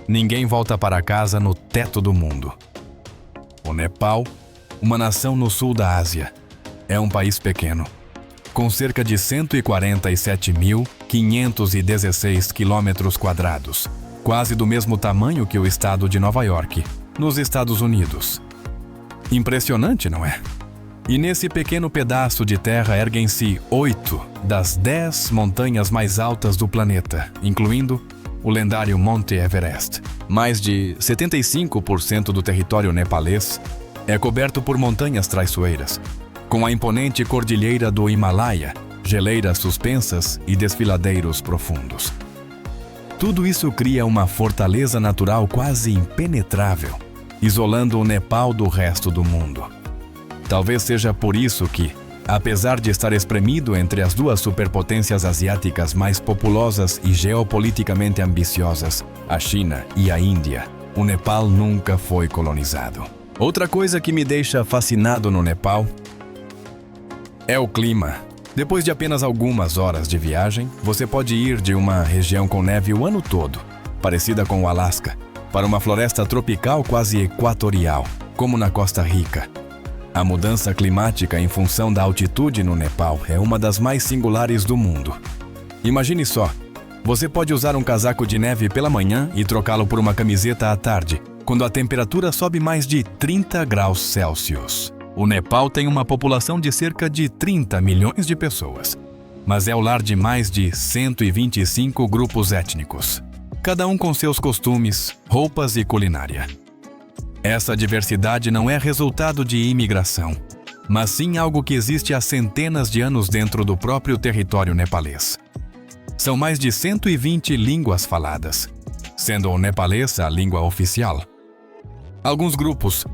ninguém volta para casa no teto do mundo. O Nepal, uma nação no sul da Ásia, é um país pequeno, com cerca de 147.516 quilômetros quadrados, quase do mesmo tamanho que o estado de Nova York, nos Estados Unidos. Impressionante, não é? E nesse pequeno pedaço de terra erguem-se 8 das 10 montanhas mais altas do planeta, incluindo o lendário Monte Everest. Mais de 75% do território nepalês é coberto por montanhas traiçoeiras, com a imponente cordilheira do Himalaia, geleiras suspensas e desfiladeiros profundos. Tudo isso cria uma fortaleza natural quase impenetrável, isolando o Nepal do resto do mundo. Talvez seja por isso que, apesar de estar espremido entre as duas superpotências asiáticas mais populosas e geopoliticamente ambiciosas, a China e a Índia, o Nepal nunca foi colonizado. Outra coisa que me deixa fascinado no Nepal é o clima. Depois de apenas algumas horas de viagem, você pode ir de uma região com neve o ano todo, parecida com o Alasca, para uma floresta tropical quase equatorial, como na Costa Rica. A mudança climática em função da altitude no Nepal é uma das mais singulares do mundo. Imagine só, você pode usar um casaco de neve pela manhã e trocá-lo por uma camiseta à tarde, quando a temperatura sobe mais de 30 graus Celsius. O Nepal tem uma população de cerca de 30 milhões de pessoas, mas é o lar de mais de 125 grupos étnicos, cada um com seus costumes, roupas e culinária. Essa diversidade não é resultado de imigração, mas sim algo que existe há centenas de anos dentro do próprio território nepalês. São mais de 120 línguas faladas, sendo o nepalês a língua oficial. Alguns grupos,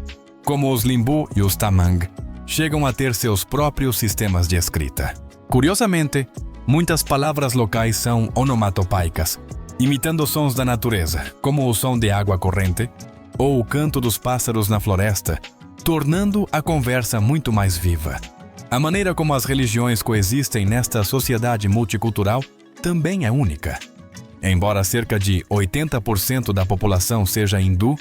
como os Limbu e os Tamang, chegam a ter seus próprios sistemas de escrita. Curiosamente, muitas palavras locais são onomatopeicas, imitando sons da natureza, como o som de água corrente ou o canto dos pássaros na floresta, tornando a conversa muito mais viva. A maneira como as religiões coexistem nesta sociedade multicultural também é única. Embora cerca de 80% da população seja hindu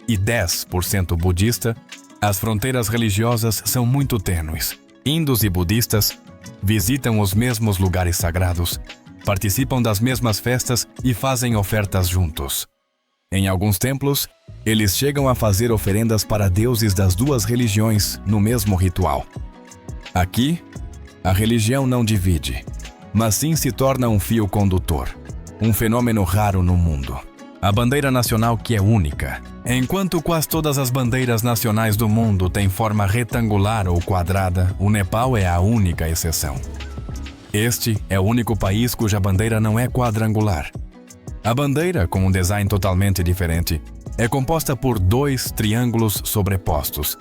e 10% budista, as fronteiras religiosas são muito tênues. Hindus e budistas visitam os mesmos lugares sagrados, participam das mesmas festas e fazem ofertas juntos. Em alguns templos, eles chegam a fazer oferendas para deuses das duas religiões no mesmo ritual. Aqui, a religião não divide, mas sim se torna um fio condutor, um fenômeno raro no mundo. A bandeira nacional que é única. Enquanto quase todas as bandeiras nacionais do mundo têm forma retangular ou quadrada, o Nepal é a única exceção. Este é o único país cuja bandeira não é quadrangular. A bandeira, com um design totalmente diferente, é composta por 2 triângulos sobrepostos,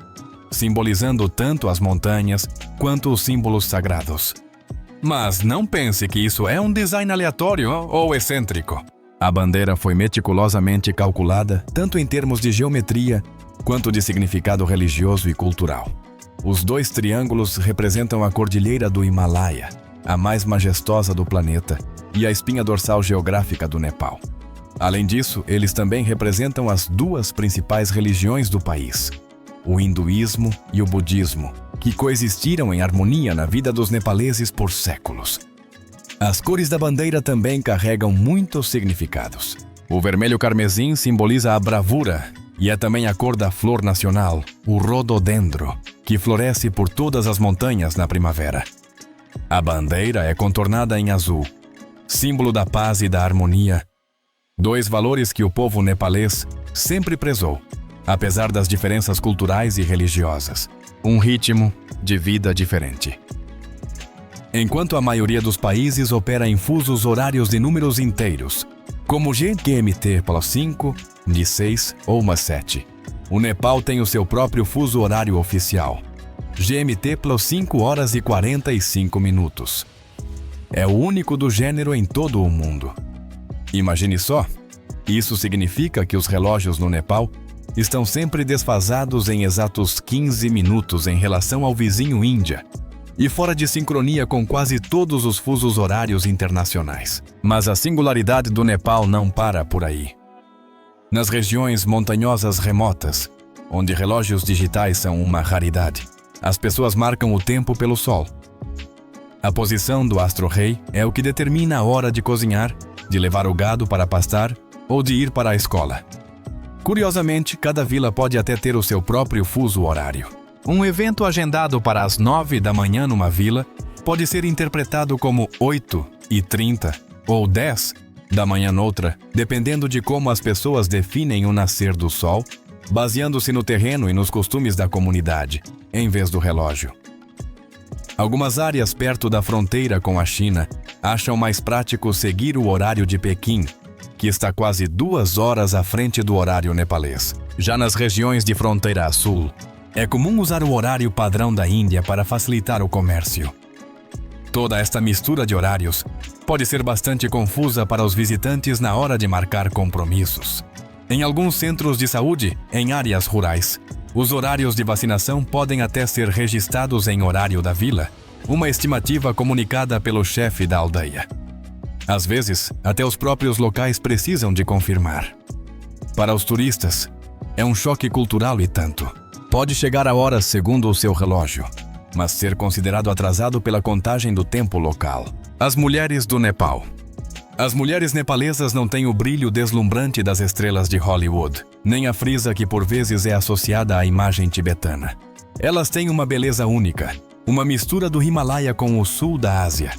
simbolizando tanto as montanhas quanto os símbolos sagrados. Mas não pense que isso é um design aleatório ou excêntrico. A bandeira foi meticulosamente calculada tanto em termos de geometria quanto de significado religioso e cultural. Os 2 triângulos representam a cordilheira do Himalaia, a mais majestosa do planeta, e a espinha dorsal geográfica do Nepal. Além disso, eles também representam as 2 principais religiões do país, o hinduísmo e o budismo, que coexistiram em harmonia na vida dos nepaleses por séculos. As cores da bandeira também carregam muitos significados. O vermelho carmesim simboliza a bravura e é também a cor da flor nacional, o rododendro, que floresce por todas as montanhas na primavera. A bandeira é contornada em azul, símbolo da paz e da harmonia, 2 valores que o povo nepalês sempre prezou, apesar das diferenças culturais e religiosas. Um ritmo de vida diferente. Enquanto a maioria dos países opera em fusos horários de números inteiros, como GMT+5, D6 ou MA7, o Nepal tem o seu próprio fuso horário oficial, GMT+5 horas e 45 minutos. É o único do gênero em todo o mundo. Imagine só, isso significa que os relógios no Nepal estão sempre desfasados em exatos 15 minutos em relação ao vizinho Índia, e fora de sincronia com quase todos os fusos horários internacionais. Mas a singularidade do Nepal não para por aí. Nas regiões montanhosas remotas, onde relógios digitais são uma raridade, as pessoas marcam o tempo pelo sol. A posição do astro-rei é o que determina a hora de cozinhar, de levar o gado para pastar ou de ir para a escola. Curiosamente, cada vila pode até ter o seu próprio fuso horário. Um evento agendado para as 9 da manhã numa vila pode ser interpretado como 8h30 ou 10 da manhã noutra, dependendo de como as pessoas definem o nascer do sol, baseando-se no terreno e nos costumes da comunidade, em vez do relógio. Algumas áreas perto da fronteira com a China acham mais prático seguir o horário de Pequim, que está quase 2 horas à frente do horário nepalês. Já nas regiões de fronteira a sul, é comum usar o horário padrão da Índia para facilitar o comércio. Toda esta mistura de horários pode ser bastante confusa para os visitantes na hora de marcar compromissos. Em alguns centros de saúde, em áreas rurais, os horários de vacinação podem até ser registrados em horário da vila, uma estimativa comunicada pelo chefe da aldeia. Às vezes, até os próprios locais precisam de confirmar. Para os turistas, é um choque cultural e tanto. Pode chegar a horas segundo o seu relógio, mas ser considerado atrasado pela contagem do tempo local. As mulheres do Nepal. As mulheres nepalesas não têm o brilho deslumbrante das estrelas de Hollywood, nem a frisa que por vezes é associada à imagem tibetana. Elas têm uma beleza única, uma mistura do Himalaia com o sul da Ásia.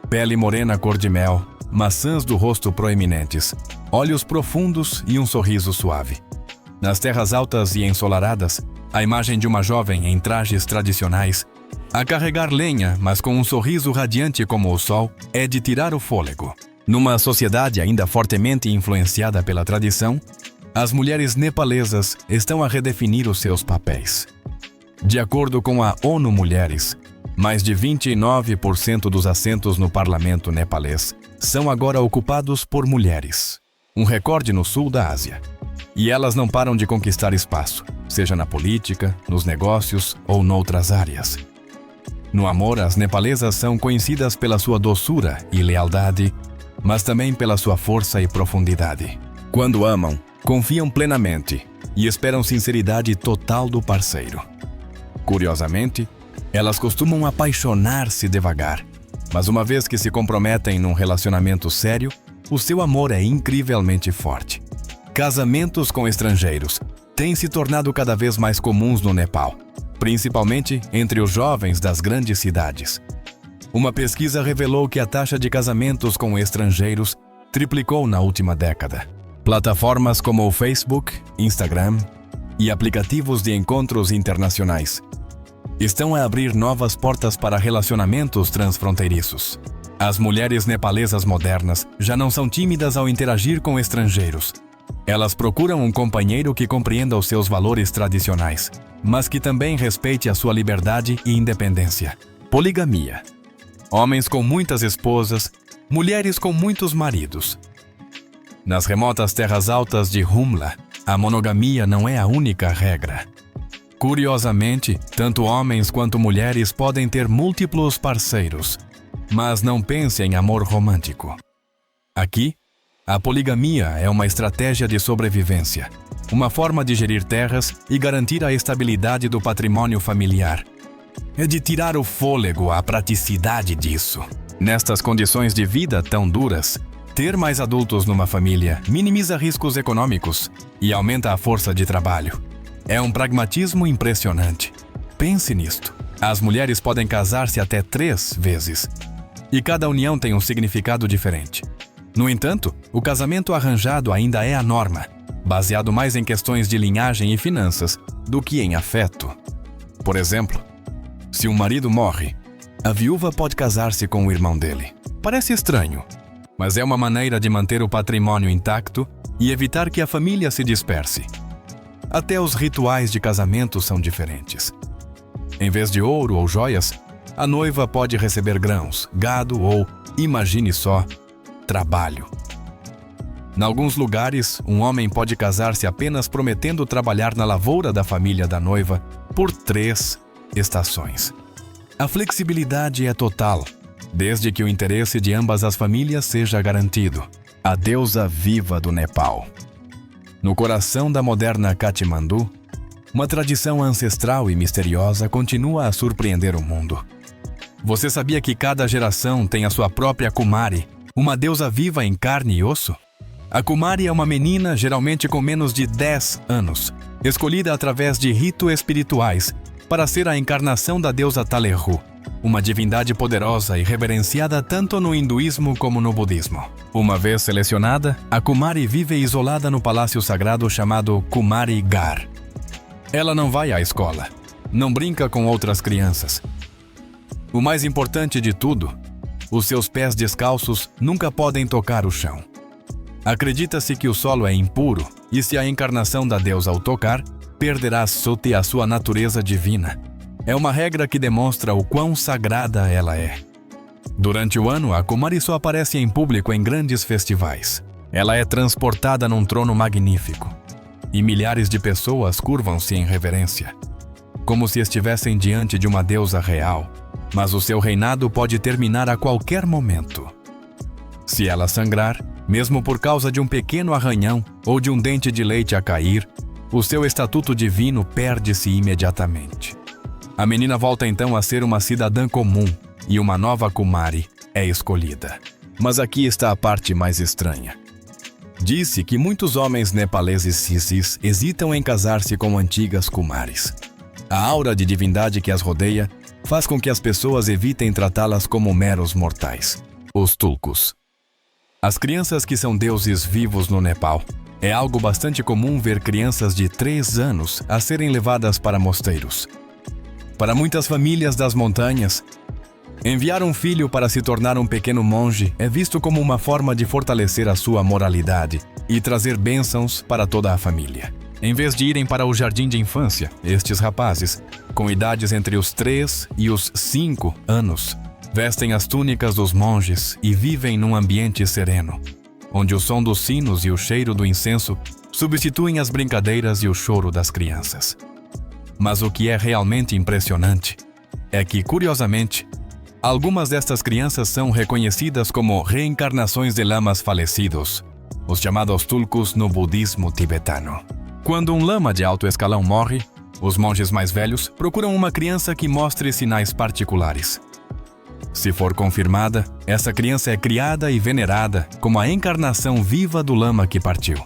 Pele morena cor de mel, maçãs do rosto proeminentes, olhos profundos e um sorriso suave. Nas terras altas e ensolaradas, a imagem de uma jovem em trajes tradicionais, a carregar lenha, mas com um sorriso radiante como o sol, é de tirar o fôlego. Numa sociedade ainda fortemente influenciada pela tradição, as mulheres nepalesas estão a redefinir os seus papéis. De acordo com a ONU Mulheres, mais de 29% dos assentos no parlamento nepalês são agora ocupados por mulheres, um recorde no sul da Ásia. E elas não param de conquistar espaço, seja na política, nos negócios ou noutras áreas. No amor, as nepalesas são conhecidas pela sua doçura e lealdade, mas também pela sua força e profundidade. Quando amam, confiam plenamente e esperam sinceridade total do parceiro. Curiosamente, elas costumam apaixonar-se devagar, mas uma vez que se comprometem num relacionamento sério, o seu amor é incrivelmente forte. Casamentos com estrangeiros têm se tornado cada vez mais comuns no Nepal, principalmente entre os jovens das grandes cidades. Uma pesquisa revelou que a taxa de casamentos com estrangeiros triplicou na última década. Plataformas como o Facebook, Instagram e aplicativos de encontros internacionais estão a abrir novas portas para relacionamentos transfronteiriços. As mulheres nepalesas modernas já não são tímidas ao interagir com estrangeiros. Elas procuram um companheiro que compreenda os seus valores tradicionais, mas que também respeite a sua liberdade e independência. Poligamia. Homens com muitas esposas, mulheres com muitos maridos. Nas remotas terras altas de Humla, a monogamia não é a única regra. Curiosamente, tanto homens quanto mulheres podem ter múltiplos parceiros, mas não pense em amor romântico. Aqui, a poligamia é uma estratégia de sobrevivência, uma forma de gerir terras e garantir a estabilidade do patrimônio familiar. É de tirar o fôlego a praticidade disso. Nestas condições de vida tão duras, ter mais adultos numa família minimiza riscos econômicos e aumenta a força de trabalho. É um pragmatismo impressionante. Pense nisto. As mulheres podem casar-se até 3 vezes, e cada união tem um significado diferente. No entanto, o casamento arranjado ainda é a norma, baseado mais em questões de linhagem e finanças do que em afeto. Por exemplo, se um marido morre, a viúva pode casar-se com o irmão dele. Parece estranho, mas é uma maneira de manter o patrimônio intacto e evitar que a família se disperse. Até os rituais de casamento são diferentes. Em vez de ouro ou joias, a noiva pode receber grãos, gado ou, imagine só, trabalho. Em alguns lugares, um homem pode casar-se apenas prometendo trabalhar na lavoura da família da noiva por 3 estações. A flexibilidade é total, desde que o interesse de ambas as famílias seja garantido. A deusa viva do Nepal. No coração da moderna Katmandu, uma tradição ancestral e misteriosa continua a surpreender o mundo. Você sabia que cada geração tem a sua própria Kumari, uma deusa viva em carne e osso? A Kumari é uma menina geralmente com menos de 10 anos, escolhida através de ritos espirituais para ser a encarnação da deusa Talehu, uma divindade poderosa e reverenciada tanto no hinduísmo como no budismo. Uma vez selecionada, a Kumari vive isolada no palácio sagrado chamado Kumari Gar. Ela não vai à escola, não brinca com outras crianças. O mais importante de tudo, os seus pés descalços nunca podem tocar o chão. Acredita-se que o solo é impuro e se a encarnação da deusa o tocar, perderá a sua natureza divina. É uma regra que demonstra o quão sagrada ela é. Durante o ano, a Kumari só aparece em público em grandes festivais. Ela é transportada num trono magnífico, e milhares de pessoas curvam-se em reverência, como se estivessem diante de uma deusa real, mas o seu reinado pode terminar a qualquer momento. Se ela sangrar, mesmo por causa de um pequeno arranhão ou de um dente de leite a cair, o seu estatuto divino perde-se imediatamente. A menina volta então a ser uma cidadã comum e uma nova Kumari é escolhida. Mas aqui está a parte mais estranha. Disse que muitos homens nepaleses cissis hesitam em casar-se com antigas Kumaris. A aura de divindade que as rodeia faz com que as pessoas evitem tratá-las como meros mortais. Os tulkus. As crianças que são deuses vivos no Nepal. É algo bastante comum ver crianças de 3 anos a serem levadas para mosteiros. Para muitas famílias das montanhas, enviar um filho para se tornar um pequeno monge é visto como uma forma de fortalecer a sua moralidade e trazer bênçãos para toda a família. Em vez de irem para o jardim de infância, estes rapazes, com idades entre os 3 e os 5 anos, vestem as túnicas dos monges e vivem num ambiente sereno, onde o som dos sinos e o cheiro do incenso substituem as brincadeiras e o choro das crianças. Mas o que é realmente impressionante é que, curiosamente, algumas destas crianças são reconhecidas como reencarnações de lamas falecidos, os chamados tulkus no budismo tibetano. Quando um lama de alto escalão morre, os monges mais velhos procuram uma criança que mostre sinais particulares. Se for confirmada, essa criança é criada e venerada como a encarnação viva do lama que partiu.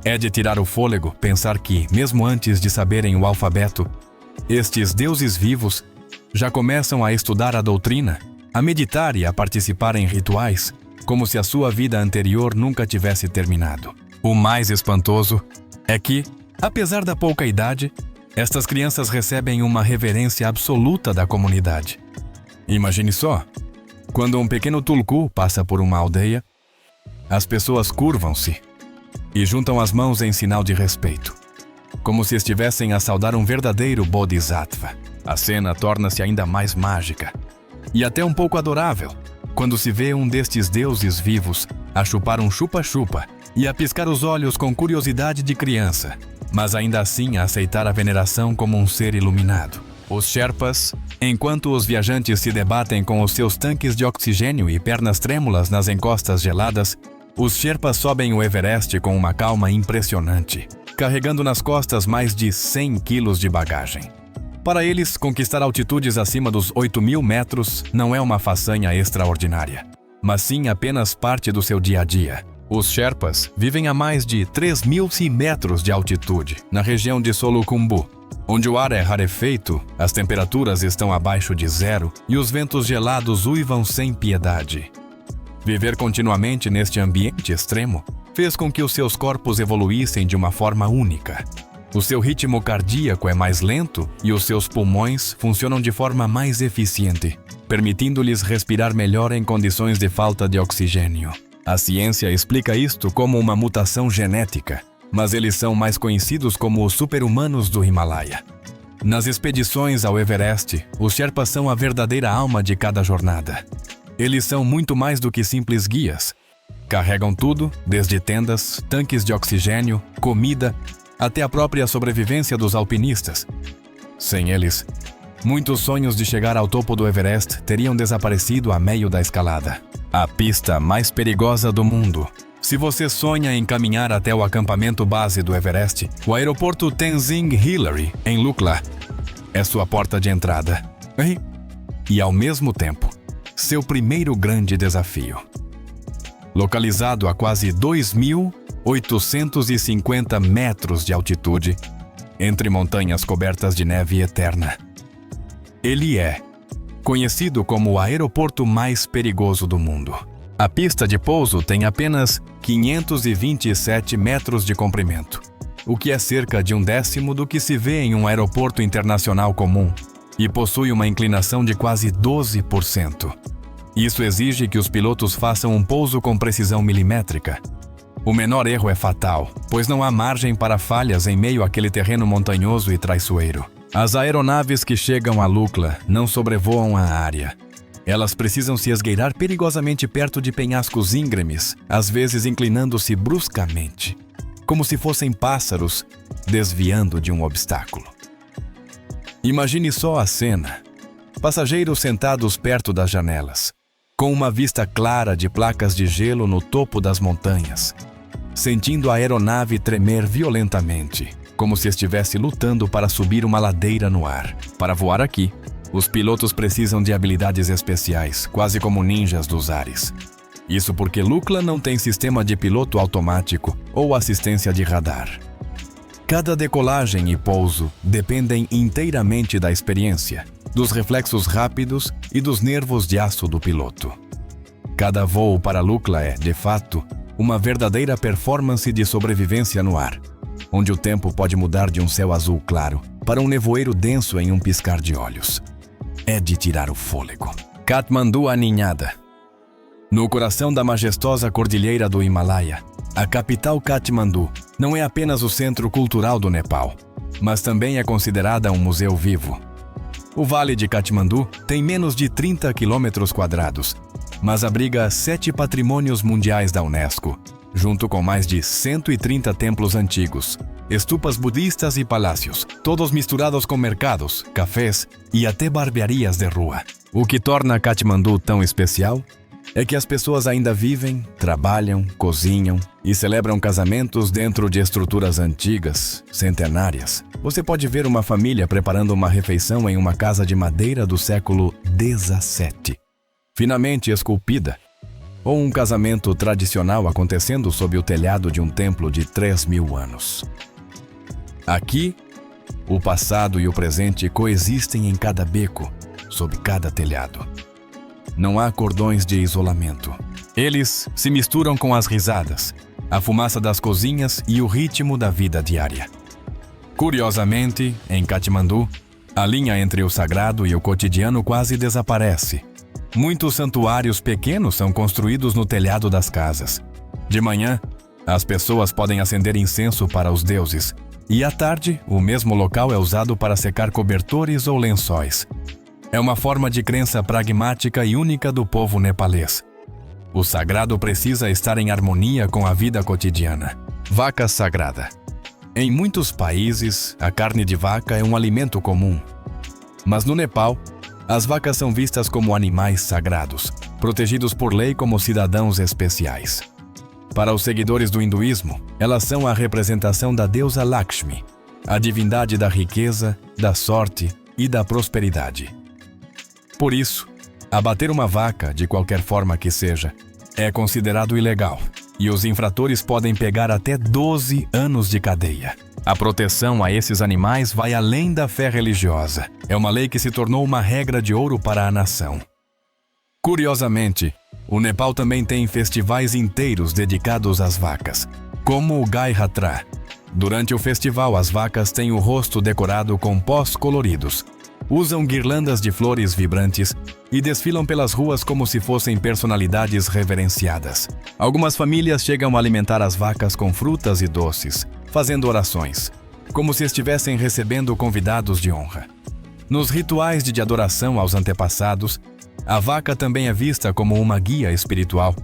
É de tirar o fôlego pensar que, mesmo antes de saberem o alfabeto, estes deuses vivos já começam a estudar a doutrina, a meditar e a participar em rituais, como se a sua vida anterior nunca tivesse terminado. O mais espantoso é que, apesar da pouca idade, estas crianças recebem uma reverência absoluta da comunidade. Imagine só, quando um pequeno tulku passa por uma aldeia, as pessoas curvam-se e juntam as mãos em sinal de respeito, como se estivessem a saudar um verdadeiro bodhisattva. A cena torna-se ainda mais mágica e até um pouco adorável, quando se vê um destes deuses vivos a chupar um chupa-chupa e a piscar os olhos com curiosidade de criança, mas ainda assim a aceitar a veneração como um ser iluminado. Os Sherpas, enquanto os viajantes se debatem com os seus tanques de oxigênio e pernas trêmulas nas encostas geladas, os Sherpas sobem o Everest com uma calma impressionante, carregando nas costas mais de 100 quilos de bagagem. Para eles, conquistar altitudes acima dos 8.000 metros não é uma façanha extraordinária, mas sim apenas parte do seu dia a dia. Os Sherpas vivem a mais de 3.000 metros de altitude, na região de Solukhumbu, onde o ar é rarefeito, as temperaturas estão abaixo de 0 e os ventos gelados uivam sem piedade. Viver continuamente neste ambiente extremo fez com que os seus corpos evoluíssem de uma forma única. O seu ritmo cardíaco é mais lento e os seus pulmões funcionam de forma mais eficiente, permitindo-lhes respirar melhor em condições de falta de oxigênio. A ciência explica isto como uma mutação genética, mas eles são mais conhecidos como os super-humanos do Himalaia. Nas expedições ao Everest, os Sherpas são a verdadeira alma de cada jornada. Eles são muito mais do que simples guias. Carregam tudo, desde tendas, tanques de oxigênio, comida, até a própria sobrevivência dos alpinistas. Sem eles, muitos sonhos de chegar ao topo do Everest teriam desaparecido a meio da escalada. A pista mais perigosa do mundo Se você sonha em caminhar até o acampamento base do Everest, o aeroporto Tenzing Hillary, em Lukla, é sua porta de entrada. E, ao mesmo tempo, seu primeiro grande desafio. Localizado a quase 2.850 metros de altitude, entre montanhas cobertas de neve eterna. Ele é conhecido como o aeroporto mais perigoso do mundo. A pista de pouso tem apenas 527 metros de comprimento, o que é cerca de 1/10 do que se vê em um aeroporto internacional comum, e possui uma inclinação de quase 12%. Isso exige que os pilotos façam um pouso com precisão milimétrica. O menor erro é fatal, pois não há margem para falhas em meio àquele terreno montanhoso e traiçoeiro. As aeronaves que chegam a Lukla não sobrevoam a área. Elas precisam se esgueirar perigosamente perto de penhascos íngremes, às vezes inclinando-se bruscamente, como se fossem pássaros desviando de um obstáculo. Imagine só a cena. Passageiros sentados perto das janelas, com uma vista clara de placas de gelo no topo das montanhas, sentindo a aeronave tremer violentamente, como se estivesse lutando para subir uma ladeira no ar. Para voar aqui, os pilotos precisam de habilidades especiais, quase como ninjas dos ares. Isso porque Lukla não tem sistema de piloto automático ou assistência de radar. Cada decolagem e pouso dependem inteiramente da experiência, dos reflexos rápidos e dos nervos de aço do piloto. Cada voo para Lukla é, de fato, uma verdadeira performance de sobrevivência no ar, onde o tempo pode mudar de um céu azul claro para um nevoeiro denso em um piscar de olhos. É de tirar o fôlego. Katmandu aninhada. No coração da majestosa cordilheira do Himalaia, a capital Katmandu não é apenas o centro cultural do Nepal, mas também é considerada um museu vivo. O Vale de Katmandu tem menos de 30 km², mas abriga 7 patrimônios mundiais da Unesco, junto com mais de 130 templos antigos, estupas budistas e palácios, todos misturados com mercados, cafés e até barbearias de rua. O que torna Katmandu tão especial é que as pessoas ainda vivem, trabalham, cozinham e celebram casamentos dentro de estruturas antigas, centenárias. Você pode ver uma família preparando uma refeição em uma casa de madeira do século XVII, finamente esculpida, ou um casamento tradicional acontecendo sob o telhado de um templo de 3.000 anos. Aqui, o passado e o presente coexistem em cada beco, sob cada telhado. Não há cordões de isolamento. Eles se misturam com as risadas, a fumaça das cozinhas e o ritmo da vida diária. Curiosamente, em Katmandu, a linha entre o sagrado e o cotidiano quase desaparece. Muitos santuários pequenos são construídos no telhado das casas. De manhã, as pessoas podem acender incenso para os deuses, e à tarde, o mesmo local é usado para secar cobertores ou lençóis. É uma forma de crença pragmática e única do povo nepalês. O sagrado precisa estar em harmonia com a vida cotidiana. Vaca sagrada. Em muitos países, a carne de vaca é um alimento comum. Mas no Nepal, as vacas são vistas como animais sagrados, protegidos por lei como cidadãos especiais. Para os seguidores do hinduísmo, elas são a representação da deusa Lakshmi, a divindade da riqueza, da sorte e da prosperidade. Por isso, abater uma vaca, de qualquer forma que seja, é considerado ilegal, e os infratores podem pegar até 12 anos de cadeia. A proteção a esses animais vai além da fé religiosa. É uma lei que se tornou uma regra de ouro para a nação. Curiosamente, o Nepal também tem festivais inteiros dedicados às vacas, como o Gai Hatra. Durante o festival, as vacas têm o rosto decorado com pós coloridos, usam guirlandas de flores vibrantes e desfilam pelas ruas como se fossem personalidades reverenciadas. Algumas famílias chegam a alimentar as vacas com frutas e doces, fazendo orações, como se estivessem recebendo convidados de honra. Nos rituais de adoração aos antepassados, a vaca também é vista como uma guia espiritual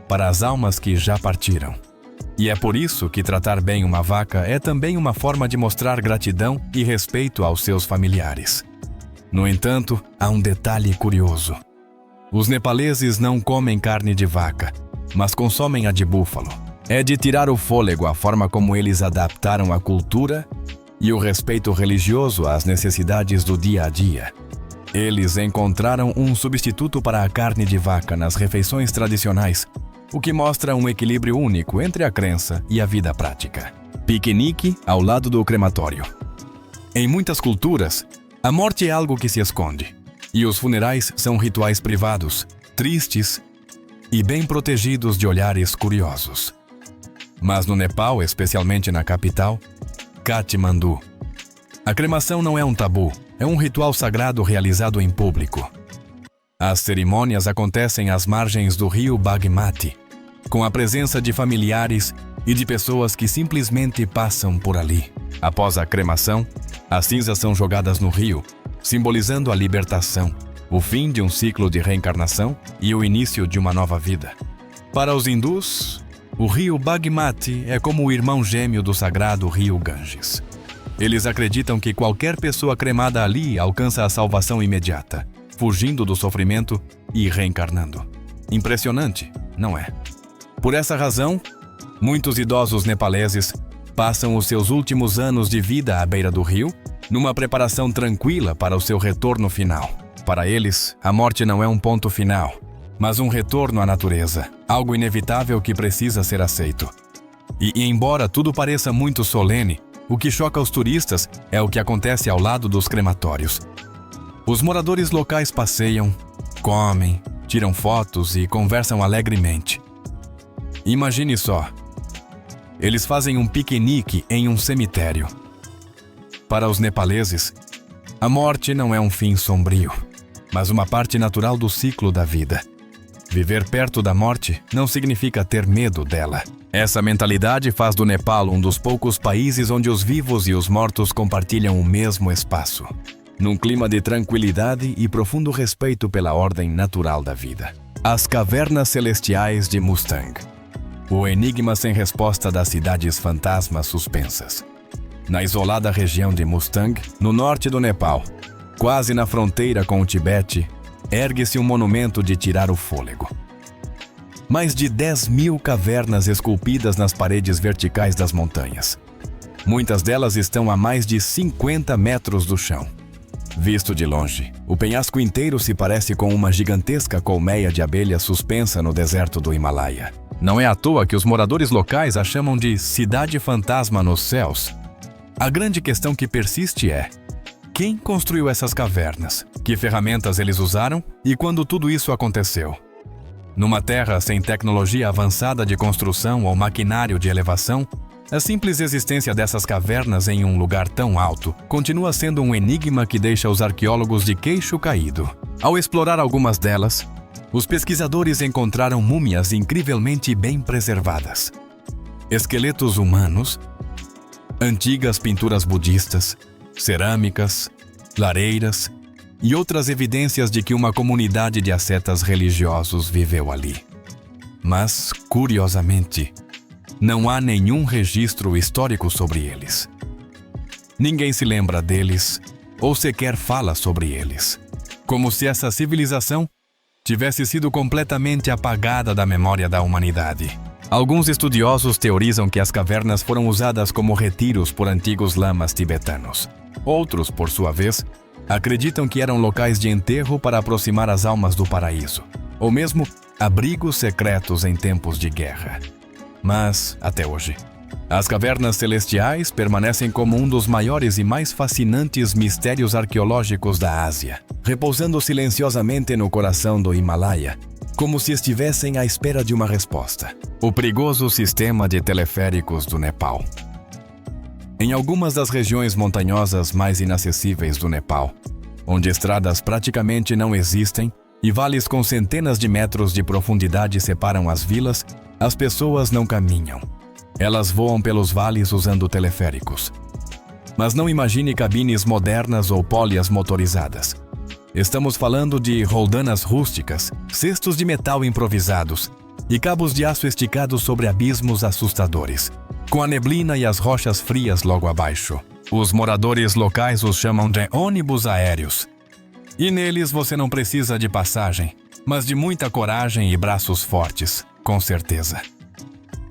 para as almas que já partiram. E é por isso que tratar bem uma vaca é também uma forma de mostrar gratidão e respeito aos seus familiares. No entanto, há um detalhe curioso. Os nepaleses não comem carne de vaca, mas consomem a de búfalo. É de tirar o fôlego a forma como eles adaptaram a cultura e o respeito religioso às necessidades do dia a dia. Eles encontraram um substituto para a carne de vaca nas refeições tradicionais, o que mostra um equilíbrio único entre a crença e a vida prática. Piquenique ao lado do crematório. Em muitas culturas, a morte é algo que se esconde, e os funerais são rituais privados, tristes e bem protegidos de olhares curiosos. Mas no Nepal, especialmente na capital, Katmandu, a cremação não é um tabu, é um ritual sagrado realizado em público. As cerimônias acontecem às margens do rio Bagmati, com a presença de familiares e de pessoas que simplesmente passam por ali. Após a cremação, as cinzas são jogadas no rio, simbolizando a libertação, o fim de um ciclo de reencarnação e o início de uma nova vida. Para os hindus, o rio Bagmati é como o irmão gêmeo do sagrado rio Ganges. Eles acreditam que qualquer pessoa cremada ali alcança a salvação imediata, fugindo do sofrimento e reencarnando. Impressionante, não é? Por essa razão, muitos idosos nepaleses passam os seus últimos anos de vida à beira do rio, numa preparação tranquila para o seu retorno final. Para eles, a morte não é um ponto final, mas um retorno à natureza, algo inevitável que precisa ser aceito. E embora tudo pareça muito solene, o que choca os turistas é o que acontece ao lado dos crematórios. Os moradores locais passeiam, comem, tiram fotos e conversam alegremente. Imagine só, eles fazem um piquenique em um cemitério. Para os nepaleses, a morte não é um fim sombrio, mas uma parte natural do ciclo da vida. Viver perto da morte não significa ter medo dela. Essa mentalidade faz do Nepal um dos poucos países onde os vivos e os mortos compartilham o mesmo espaço, num clima de tranquilidade e profundo respeito pela ordem natural da vida. As Cavernas Celestiais de Mustang. O enigma sem resposta das cidades fantasmas suspensas. Na isolada região de Mustang, no norte do Nepal, quase na fronteira com o Tibete, ergue-se um monumento de tirar o fôlego. Mais de 10.000 cavernas esculpidas nas paredes verticais das montanhas. Muitas delas estão a mais de 50 metros do chão. Visto de longe, o penhasco inteiro se parece com uma gigantesca colmeia de abelhas suspensa no deserto do Himalaia. Não é à toa que os moradores locais a chamam de cidade fantasma nos céus. A grande questão que persiste é: quem construiu essas cavernas? Que ferramentas eles usaram? E quando tudo isso aconteceu? Numa terra sem tecnologia avançada de construção ou maquinário de elevação, a simples existência dessas cavernas em um lugar tão alto continua sendo um enigma que deixa os arqueólogos de queixo caído. Ao explorar algumas delas, os pesquisadores encontraram múmias incrivelmente bem preservadas, esqueletos humanos, antigas pinturas budistas, cerâmicas, lareiras e outras evidências de que uma comunidade de ascetas religiosos viveu ali. Mas, curiosamente, não há nenhum registro histórico sobre eles. Ninguém se lembra deles ou sequer fala sobre eles, como se essa civilização tivesse sido completamente apagada da memória da humanidade. Alguns estudiosos teorizam que as cavernas foram usadas como retiros por antigos lamas tibetanos. Outros, por sua vez, acreditam que eram locais de enterro para aproximar as almas do paraíso, ou mesmo abrigos secretos em tempos de guerra. Mas, até hoje, as cavernas celestiais permanecem como um dos maiores e mais fascinantes mistérios arqueológicos da Ásia, repousando silenciosamente no coração do Himalaia, como se estivessem à espera de uma resposta. O perigoso sistema de teleféricos do Nepal. Em algumas das regiões montanhosas mais inacessíveis do Nepal, onde estradas praticamente não existem e vales com centenas de metros de profundidade separam as vilas, as pessoas não caminham. Elas voam pelos vales usando teleféricos. Mas não imagine cabines modernas ou pólias motorizadas. Estamos falando de roldanas rústicas, cestos de metal improvisados e cabos de aço esticados sobre abismos assustadores, com a neblina e as rochas frias logo abaixo. Os moradores locais os chamam de ônibus aéreos. E neles você não precisa de passagem, mas de muita coragem e braços fortes, com certeza.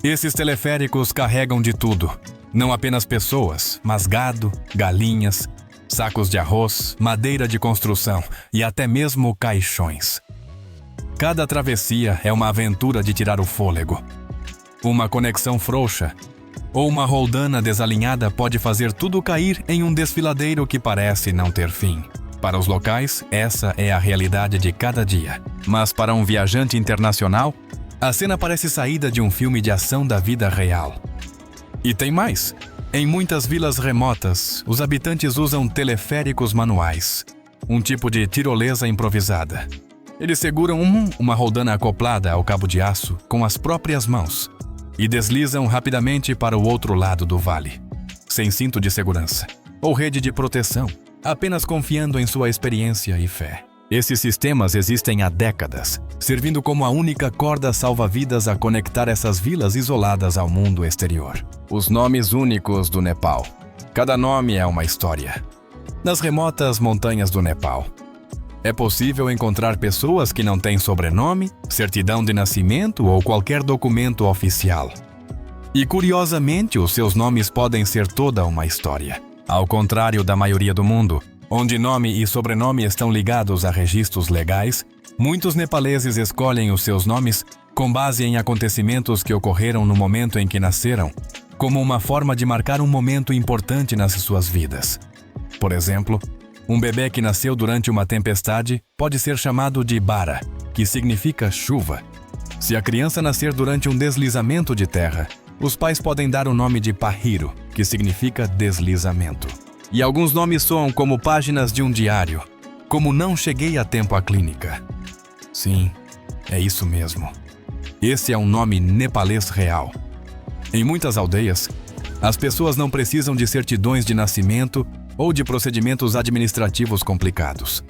Esses teleféricos carregam de tudo, não apenas pessoas, mas gado, galinhas, sacos de arroz, madeira de construção e até mesmo caixões. Cada travessia é uma aventura de tirar o fôlego. Uma conexão frouxa ou uma roldana desalinhada pode fazer tudo cair em um desfiladeiro que parece não ter fim. Para os locais, essa é a realidade de cada dia. Mas para um viajante internacional, a cena parece saída de um filme de ação da vida real. E tem mais. Em muitas vilas remotas, os habitantes usam teleféricos manuais, um tipo de tirolesa improvisada. Eles seguram uma roldana acoplada ao cabo de aço com as próprias mãos e deslizam rapidamente para o outro lado do vale, sem cinto de segurança ou rede de proteção, apenas confiando em sua experiência e fé. Esses sistemas existem há décadas, servindo como a única corda salva-vidas a conectar essas vilas isoladas ao mundo exterior. Os nomes únicos do Nepal. Cada nome é uma história. Nas remotas montanhas do Nepal, é possível encontrar pessoas que não têm sobrenome, certidão de nascimento ou qualquer documento oficial. E curiosamente, os seus nomes podem ser toda uma história. Ao contrário da maioria do mundo, onde nome e sobrenome estão ligados a registros legais, muitos nepaleses escolhem os seus nomes com base em acontecimentos que ocorreram no momento em que nasceram, como uma forma de marcar um momento importante nas suas vidas. Por exemplo, um bebê que nasceu durante uma tempestade pode ser chamado de Bara, que significa chuva. Se a criança nascer durante um deslizamento de terra, os pais podem dar o nome de Pahiro, que significa deslizamento. E alguns nomes soam como páginas de um diário, como Não cheguei a tempo à clínica. Sim, é isso mesmo. Esse é um nome nepalês real. Em muitas aldeias, as pessoas não precisam de certidões de nascimento ou de procedimentos administrativos complicados.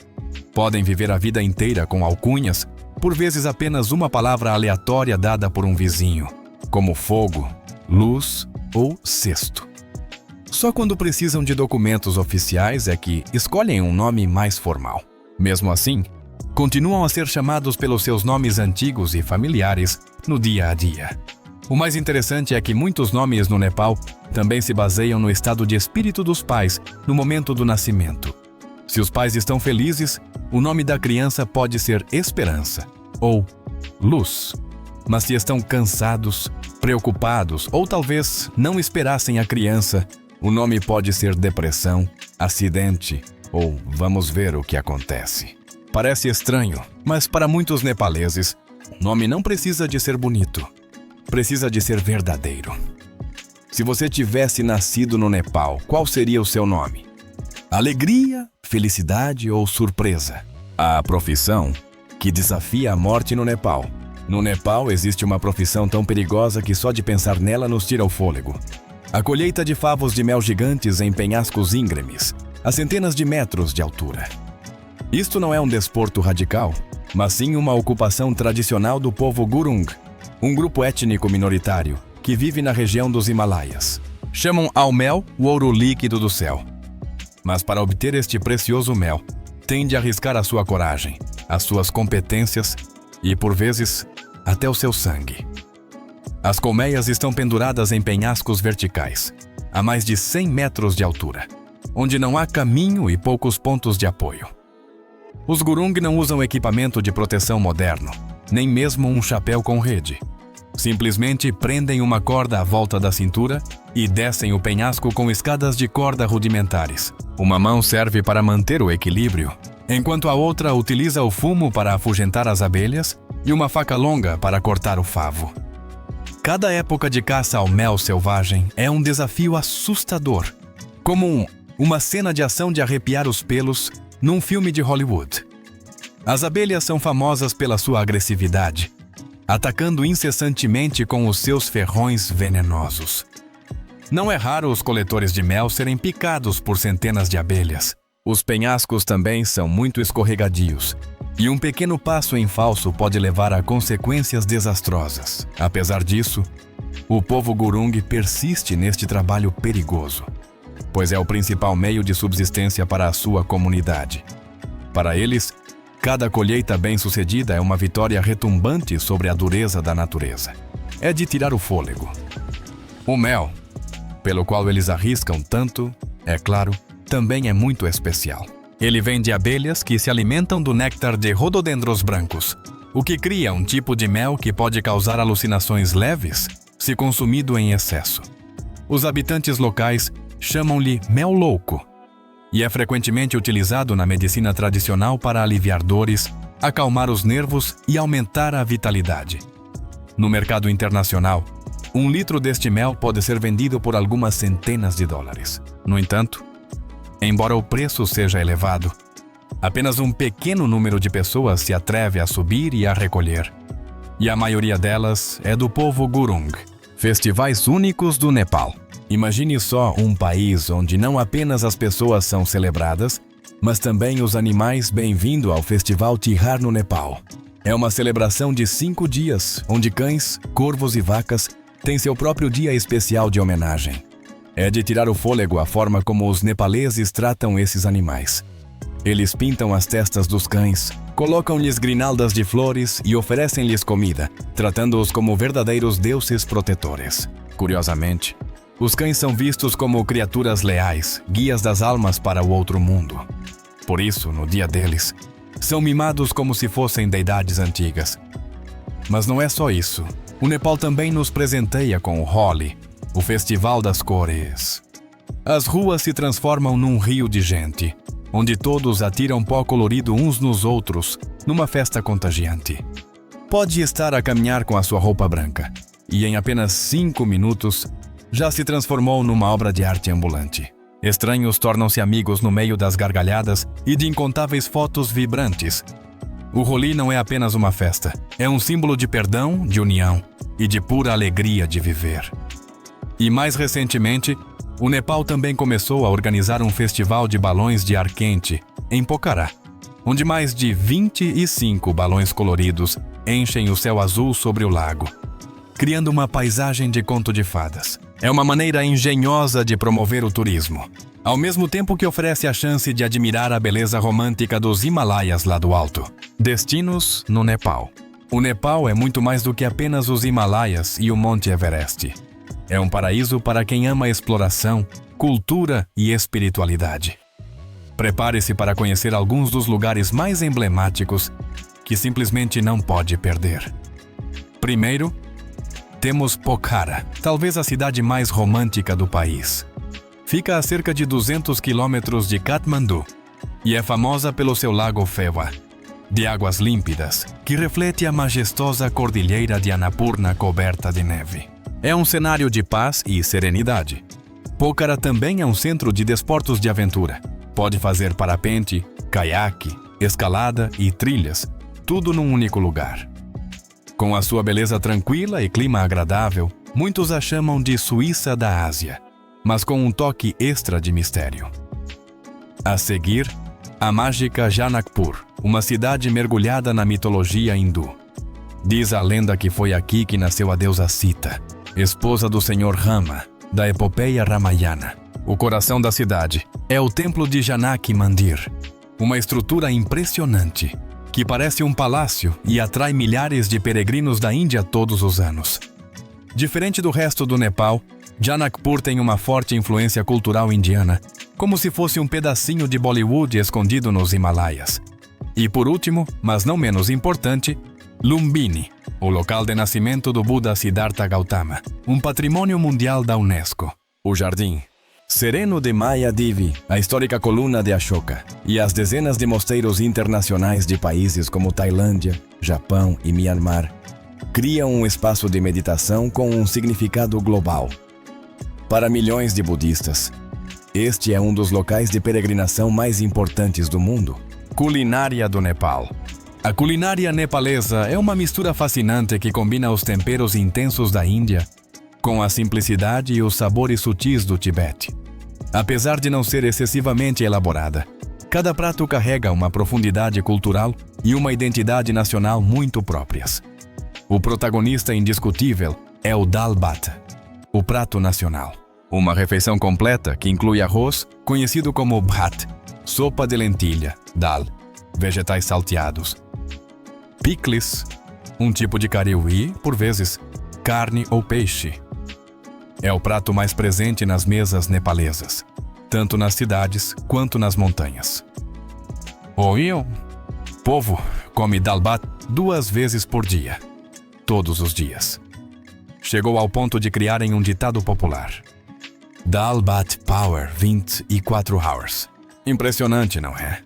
Podem viver a vida inteira com alcunhas, por vezes apenas uma palavra aleatória dada por um vizinho, como fogo, luz ou cesto. Só quando precisam de documentos oficiais é que escolhem um nome mais formal. Mesmo assim, continuam a ser chamados pelos seus nomes antigos e familiares no dia a dia. O mais interessante é que muitos nomes no Nepal também se baseiam no estado de espírito dos pais no momento do nascimento. Se os pais estão felizes, o nome da criança pode ser Esperança ou Luz. Mas se estão cansados, preocupados ou talvez não esperassem a criança, o nome pode ser Depressão, Acidente ou Vamos ver o que acontece. Parece estranho, mas para muitos nepaleses, o nome não precisa de ser bonito. Precisa de ser verdadeiro. Se você tivesse nascido no Nepal, qual seria o seu nome? Alegria, felicidade ou surpresa? A profissão que desafia a morte no Nepal. No Nepal existe uma profissão tão perigosa que só de pensar nela nos tira o fôlego. A colheita de favos de mel gigantes em penhascos íngremes, a centenas de metros de altura. Isto não é um desporto radical, mas sim uma ocupação tradicional do povo Gurung, um grupo étnico minoritário que vive na região dos Himalaias. Chamam ao mel o ouro líquido do céu. Mas para obter este precioso mel, tem de arriscar a sua coragem, as suas competências e, por vezes, até o seu sangue. As colmeias estão penduradas em penhascos verticais, a mais de 100 metros de altura, onde não há caminho e poucos pontos de apoio. Os Gurung não usam equipamento de proteção moderno, nem mesmo um chapéu com rede. Simplesmente prendem uma corda à volta da cintura e descem o penhasco com escadas de corda rudimentares. Uma mão serve para manter o equilíbrio, enquanto a outra utiliza o fumo para afugentar as abelhas e uma faca longa para cortar o favo. Cada época de caça ao mel selvagem é um desafio assustador, como uma cena de ação de arrepiar os pelos num filme de Hollywood. As abelhas são famosas pela sua agressividade, atacando incessantemente com os seus ferrões venenosos. Não é raro os coletores de mel serem picados por centenas de abelhas. Os penhascos também são muito escorregadios, e um pequeno passo em falso pode levar a consequências desastrosas. Apesar disso, o povo Gurung persiste neste trabalho perigoso, pois é o principal meio de subsistência para a sua comunidade. Para eles, cada colheita bem-sucedida é uma vitória retumbante sobre a dureza da natureza. é de tirar o fôlego. O mel, pelo qual eles arriscam tanto, é claro, também é muito especial. Ele vem de abelhas que se alimentam do néctar de rododendros brancos, o que cria um tipo de mel que pode causar alucinações leves se consumido em excesso. Os habitantes locais chamam-lhe mel louco e é frequentemente utilizado na medicina tradicional para aliviar dores, acalmar os nervos e aumentar a vitalidade. No mercado internacional, 1 litro deste mel pode ser vendido por algumas centenas de dólares. No entanto, embora o preço seja elevado, apenas um pequeno número de pessoas se atreve a subir e a recolher. E a maioria delas é do povo Gurung. Festivais únicos do Nepal. Imagine só um país onde não apenas as pessoas são celebradas, mas também os animais. Bem-vindo ao Festival Tihar no Nepal. É uma celebração de 5 dias, onde cães, corvos e vacas têm seu próprio dia especial de homenagem. É de tirar o fôlego a forma como os nepaleses tratam esses animais. Eles pintam as testas dos cães, colocam-lhes grinaldas de flores e oferecem-lhes comida, tratando-os como verdadeiros deuses protetores. Curiosamente, os cães são vistos como criaturas leais, guias das almas para o outro mundo. Por isso, no dia deles, são mimados como se fossem deidades antigas. Mas não é só isso. O Nepal também nos presenteia com o Holi, o Festival das Cores. As ruas se transformam num rio de gente, onde todos atiram pó colorido uns nos outros, numa festa contagiante. Pode estar a caminhar com a sua roupa branca, e em apenas 5 minutos, já se transformou numa obra de arte ambulante. Estranhos tornam-se amigos no meio das gargalhadas e de incontáveis fotos vibrantes. O Holi não é apenas uma festa, é um símbolo de perdão, de união e de pura alegria de viver. E mais recentemente, o Nepal também começou a organizar um festival de balões de ar quente em Pokhara, onde mais de 25 balões coloridos enchem o céu azul sobre o lago, criando uma paisagem de conto de fadas. É uma maneira engenhosa de promover o turismo, ao mesmo tempo que oferece a chance de admirar a beleza romântica dos Himalaias lá do alto. Destinos no Nepal. O Nepal é muito mais do que apenas os Himalaias e o Monte Everest. É um paraíso para quem ama exploração, cultura e espiritualidade. Prepare-se para conhecer alguns dos lugares mais emblemáticos que simplesmente não pode perder. Primeiro, temos Pokhara, talvez a cidade mais romântica do país. Fica a cerca de 200 quilômetros de Katmandu e é famosa pelo seu lago Phewa, de águas límpidas, que reflete a majestosa cordilheira de Annapurna coberta de neve. É um cenário de paz e serenidade. Pokhara também é um centro de desportos de aventura. Pode fazer parapente, caiaque, escalada e trilhas, tudo num único lugar. Com a sua beleza tranquila e clima agradável, muitos a chamam de Suíça da Ásia, mas com um toque extra de mistério. A seguir, a mágica Janakpur, uma cidade mergulhada na mitologia hindu. Diz a lenda que foi aqui que nasceu a deusa Sita, esposa do senhor Rama, da epopeia Ramayana. O coração da cidade é o templo de Janak Mandir, uma estrutura impressionante, que parece um palácio e atrai milhares de peregrinos da Índia todos os anos. Diferente do resto do Nepal, Janakpur tem uma forte influência cultural indiana, como se fosse um pedacinho de Bollywood escondido nos Himalaias. E por último, mas não menos importante, Lumbini, o local de nascimento do Buda Siddhartha Gautama, um patrimônio mundial da Unesco. O jardim sereno de Maya Devi, a histórica coluna de Ashoka, e as dezenas de mosteiros internacionais de países como Tailândia, Japão e Myanmar criam um espaço de meditação com um significado global. Para milhões de budistas, este é um dos locais de peregrinação mais importantes do mundo. Culinária do Nepal. A culinária nepalesa é uma mistura fascinante que combina os temperos intensos da Índia com a simplicidade e os sabores sutis do Tibete. Apesar de não ser excessivamente elaborada, cada prato carrega uma profundidade cultural e uma identidade nacional muito próprias. O protagonista indiscutível é o Dal Bhat, o prato nacional. Uma refeição completa que inclui arroz, conhecido como bhat, sopa de lentilha, dal, vegetais salteados, picles, um tipo de curry, por vezes, carne ou peixe. É o prato mais presente nas mesas nepalesas, tanto nas cidades quanto nas montanhas. O povo come dal bhat 2 vezes por dia, todos os dias. Chegou ao ponto de criarem um ditado popular: Dal bhat power 24 hours. Impressionante, não é?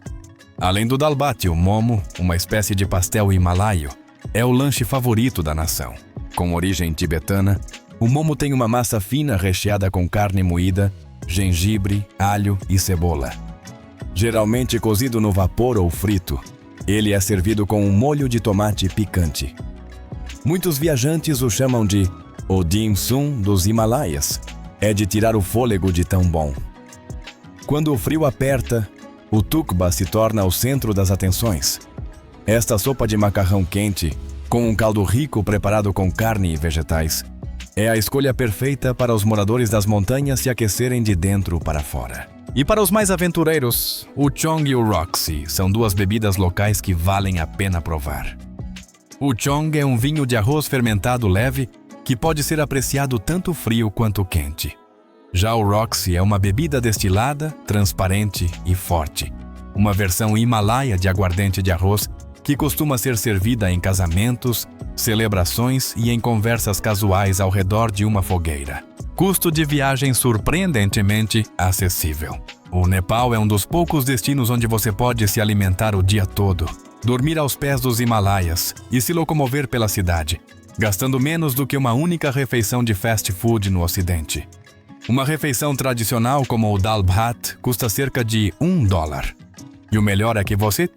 Além do dal bhat, o momo, uma espécie de pastel himalaio, é o lanche favorito da nação. Com origem tibetana, o momo tem uma massa fina recheada com carne moída, gengibre, alho e cebola. Geralmente cozido no vapor ou frito, ele é servido com um molho de tomate picante. Muitos viajantes o chamam de o dim sum dos Himalaias. É de tirar o fôlego de tão bom. Quando o frio aperta, o tukba se torna o centro das atenções. Esta sopa de macarrão quente, com um caldo rico preparado com carne e vegetais, é a escolha perfeita para os moradores das montanhas se aquecerem de dentro para fora. E para os mais aventureiros, o Chong e o Roxy são 2 bebidas locais que valem a pena provar. O Chong é um vinho de arroz fermentado leve que pode ser apreciado tanto frio quanto quente. Já o Roxy é uma bebida destilada, transparente e forte, uma versão himalaia de aguardente de arroz que costuma ser servida em casamentos, celebrações e em conversas casuais ao redor de uma fogueira. Custo de viagem surpreendentemente acessível. O Nepal é um dos poucos destinos onde você pode se alimentar o dia todo, dormir aos pés dos Himalaias e se locomover pela cidade, gastando menos do que uma única refeição de fast food no Ocidente. Uma refeição tradicional como o dal bhat custa cerca de $1. E o melhor é que você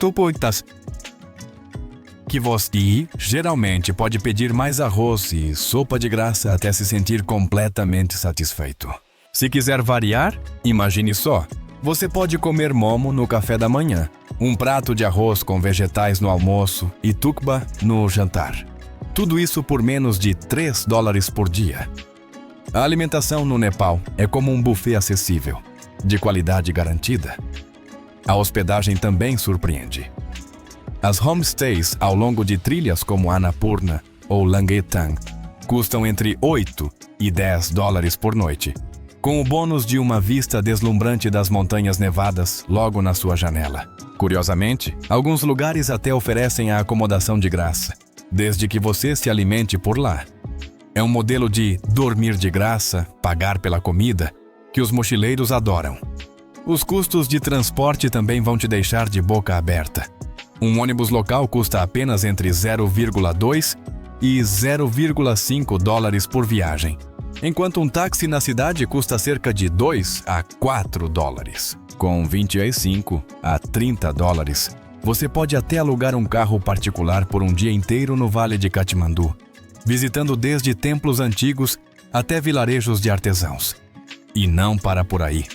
geralmente pode pedir mais arroz e sopa de graça até se sentir completamente satisfeito. Se quiser variar, imagine só, você pode comer momo no café da manhã, um prato de arroz com vegetais no almoço e tukba no jantar. Tudo isso por menos de $3 por dia. A alimentação no Nepal é como um buffet acessível, de qualidade garantida. A hospedagem também surpreende. As homestays ao longo de trilhas como Annapurna ou Langetang custam entre $8 e $10 por noite, com o bônus de uma vista deslumbrante das montanhas nevadas logo na sua janela. Curiosamente, alguns lugares até oferecem a acomodação de graça, desde que você se alimente por lá. É um modelo de dormir de graça, pagar pela comida, que os mochileiros adoram. Os custos de transporte também vão te deixar de boca aberta. Um ônibus local custa apenas entre $0,2 e $0,5 por viagem, enquanto um táxi na cidade custa cerca de $2 a $4. Com $25 a $30, você pode até alugar um carro particular por um dia inteiro no Vale de Katmandu, visitando desde templos antigos até vilarejos de artesãos. E não para por aí.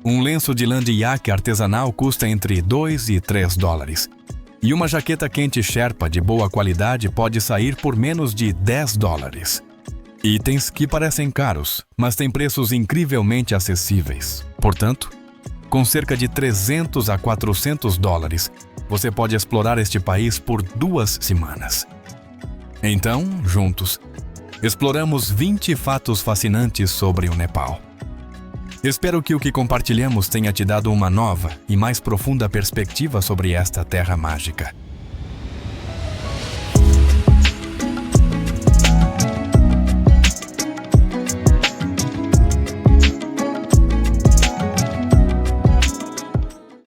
Um lenço de lã de iaque artesanal custa entre $2 e $3. E uma jaqueta quente Sherpa de boa qualidade pode sair por menos de $10. Itens que parecem caros, mas têm preços incrivelmente acessíveis. Portanto, com cerca de $300 a $400, você pode explorar este país por 2 semanas. Então, juntos, exploramos 20 fatos fascinantes sobre o Nepal. Espero que o que compartilhamos tenha te dado uma nova e mais profunda perspectiva sobre esta terra mágica.